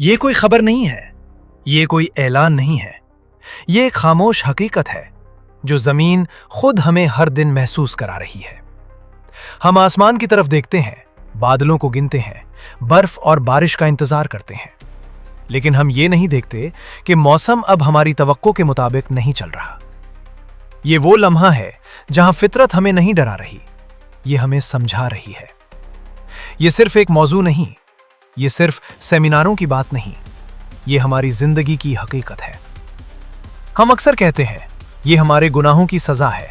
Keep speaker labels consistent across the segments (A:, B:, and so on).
A: ये कोई खबर नहीं है, ये कोई ऐलान नहीं है, ये एक खामोश हकीकत है जो जमीन खुद हमें हर दिन महसूस करा रही है। हम आसमान की तरफ देखते हैं, बादलों को गिनते हैं, बर्फ और बारिश का इंतजार करते हैं, लेकिन हम ये नहीं देखते कि मौसम अब हमारी तवक्को के मुताबिक नहीं चल रहा। ये वो लम्हा है जहां फितरत हमें नहीं डरा रही, ये हमें समझा रही है। ये सिर्फ एक मौजू नहीं, ये सिर्फ सेमिनारों की बात नहीं, ये हमारी जिंदगी की हकीकत है। हम अक्सर कहते हैं ये हमारे गुनाहों की सजा है।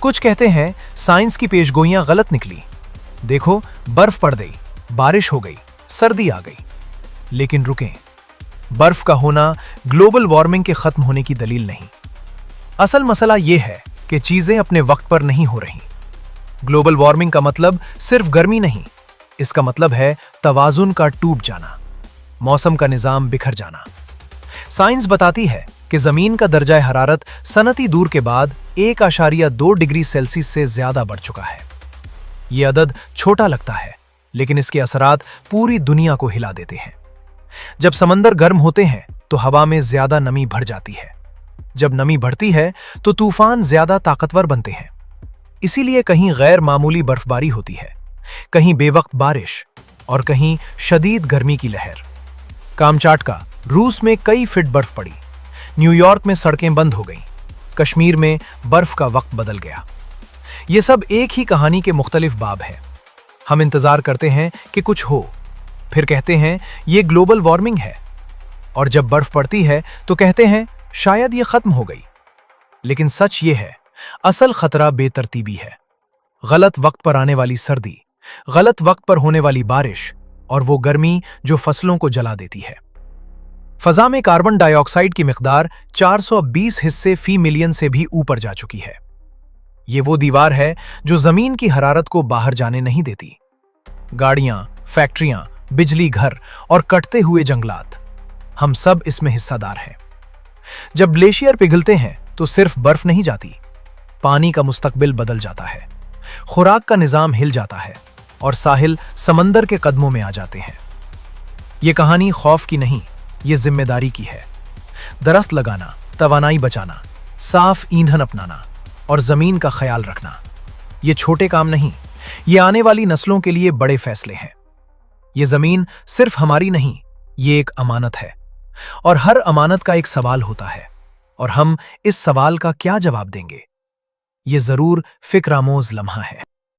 A: कुछ कहते हैं साइंस की पेशगोइयां गलत निकली, देखो बर्फ पड़ गई, बारिश हो गई, सर्दी आ गई। लेकिन रुकें, बर्फ का होना ग्लोबल वार्मिंग के खत्म होने की दलील नहीं। असल मसला यह है कि चीजें अपने वक्त पर नहीं हो रही। ग्लोबल वार्मिंग का मतलब सिर्फ गर्मी नहीं, इसका मतलब है तवाजुन का टूट जाना, मौसम का निजाम बिखर जाना। साइंस बताती है कि जमीन का दर्जा हरारत सनती दूर के बाद 1.2 डिग्री सेल्सियस से ज्यादा बढ़ चुका है। यह अदद छोटा लगता है, लेकिन इसके असरात पूरी दुनिया को हिला देते हैं। जब समंदर गर्म होते हैं तो हवा में ज्यादा नमी भर जाती है। जब नमी बढ़ती है तो तूफान ज्यादा ताकतवर बनते हैं। इसीलिए कहीं गैर मामूली बर्फबारी होती है, कहीं बेवक्त बारिश और कहीं शदीद गर्मी की लहर। कामचाटका रूस में कई फीट बर्फ पड़ी, न्यूयॉर्क में सड़कें बंद हो गईं, कश्मीर में बर्फ का वक्त बदल गया। ये सब एक ही कहानी के मुख्तलिफ बाब हैं। हम इंतजार करते हैं कि कुछ हो, फिर कहते हैं ये ग्लोबल वार्मिंग है, और जब बर्फ पड़ती है तो कहते हैं शायद ये खत्म हो गई। लेकिन सच ये है, असल खतरा बेतरतीबी है। गलत वक्त पर आने वाली सर्दी, गलत वक्त पर होने वाली बारिश और वो गर्मी जो फसलों को जला देती है। फजा में कार्बन डाइऑक्साइड की मिकदार 420 हिस्से फी मिलियन से भी ऊपर जा चुकी है। ये वो दीवार है जो जमीन की हरारत को बाहर जाने नहीं देती। गाड़ियां, फैक्ट्रियां, बिजली घर और कटते हुए जंगलात, हम सब इसमें हिस्सादार हैं। जब ग्लेशियर पिघलते हैं तो सिर्फ बर्फ नहीं जाती, पानी का मुस्तकबिल बदल जाता है, खुराक का निजाम हिल जाता है और साहिल समंदर के कदमों में आ जाते हैं। ये कहानी खौफ की नहीं, ये जिम्मेदारी की है। दरख्त लगाना, तवानाई बचाना, साफ ईंधन अपनाना और जमीन का ख्याल रखना, ये छोटे काम नहीं, ये आने वाली नस्लों के लिए बड़े फैसले हैं। ये जमीन सिर्फ हमारी नहीं, ये एक अमानत है, और हर अमानत का एक सवाल होता है, और हम इस सवाल का क्या जवाब देंगे, ये जरूर फिक्रामोज लम्हा है।